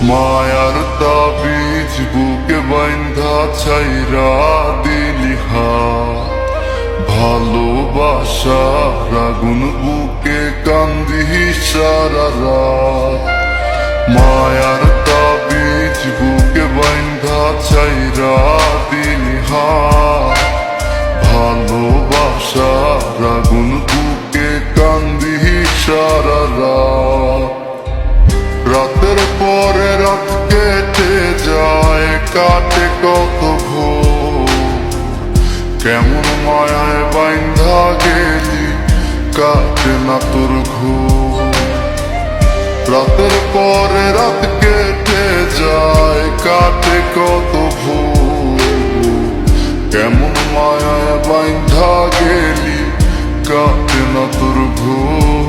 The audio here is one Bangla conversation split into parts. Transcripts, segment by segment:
মায়ার তাবিজ বুকে বাইন্ধা ছাইরা দিলি হাত, ভালোবাসার আগুন বুকে কান্দি সারা রাত। মায়ার তাবিজ বুকে বাইন্ধা ছাইরা দিলি হাত, ভালোবাসার আগুন বুকে কান্দি সারা রাত। রাতের পরে রাত কেটে যায়, কাটে কত ভোর, কেমন মায়ায় বাইন্ধা গেলি কাটে না তোর ঘুম। রাতের পরে রাত কেটে যায়, কাটে কত ভোর, কেমন মায়ায় বাইন্ধা গেলি কাটে না তোর ঘুম।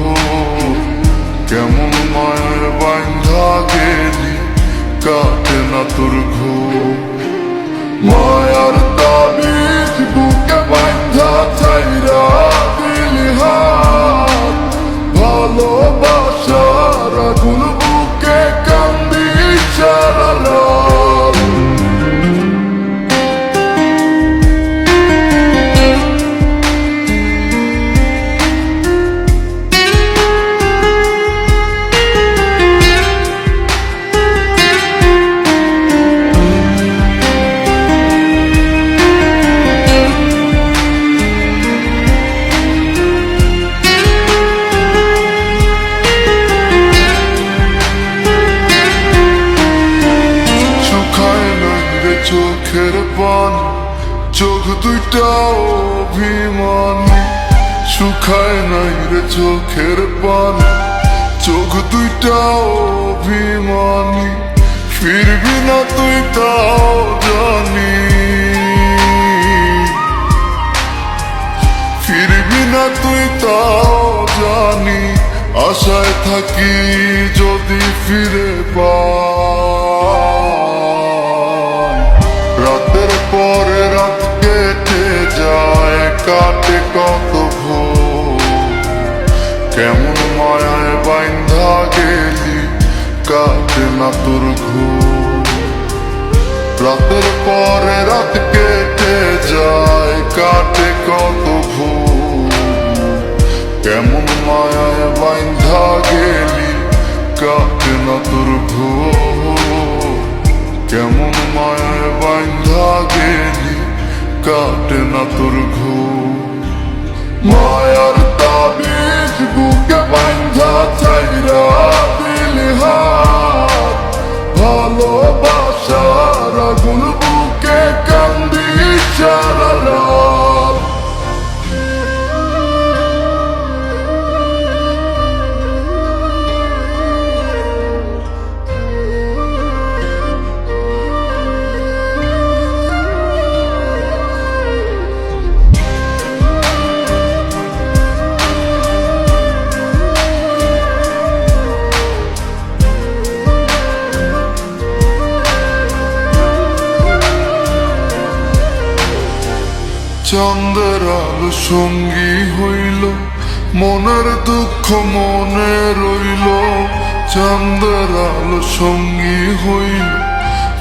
কেমন মায়ের বাইন্ধা গেলি কাটে না তোর ঘুম। মায়ার তাবিজ বুকে বাইন্ধা ছাইরা দিলি হাত, ভালোবাসার আগুন বুকে কান্দি সারা রাত। চোখের পানি, চোখ দুইটা অভিমানী, শুকায় নাই রে চোখের পানি, চোখ দুইটা অভিমানী। ফিরবি না তুই তাও জানি, ফিরবি না তুই তাও জানি। আশায় থাকি যদি ফিরে পাই। রাতের পরে রাত কেটে যায়, কাটে কত ভোর, কেমন মায়ায় বাইন্ধা গেলি কাটে না তোর ঘুম। রাতের পরে রাত কেটে যায়, কাটে কত ভোর, কেমন মায়ায় বাইন্ধা গেলি কাটে না তোর ঘুম। কেমন মায়ায় বাইন্ধা গেলি কাটে না তোর ঘুম। মায়ার তাবিজ বুকে বাইন্ধা ছাইরা দিলি হাত, ভালোবাসার আগুন বুকে কান্দি সারা রাত। চাঁদের আলো সঙ্গী হইল, মনের দুঃখ মনে রইল। চাঁদের আলো সঙ্গী হইল,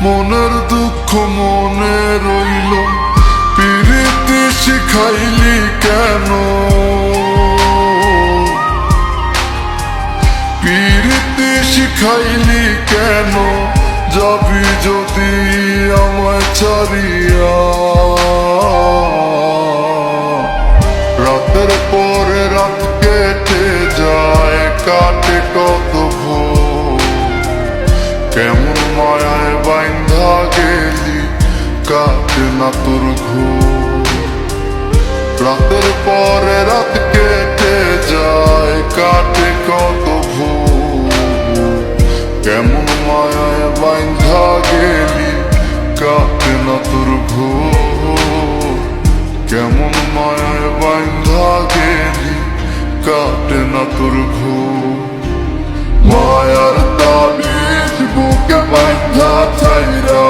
মনের দুঃখ মনে রইল। পিরিতি শিখাইলি কেন, পিরিতি শিখাইলি কেন, যাবি যদি আমায় ছাড়িয়া। রাতের পরে রাত কেটে যায়, কাটে কত ভোর, কেমন মায়ায় বাইন্ধা গেলি কাটে না তোর ঘুম। রাতের পরে রাত কেটে যায়, কাটে কত ভোর, কেমন মায়ায় বাইন্ধা গেলি কাটে না তোর ঘুম। কেমন মায়ায় বাইন্ধা গেলি কাটে না তোর ঘুম। মায়ার তাবিজ বুকে বাইন্ধা ছাইরা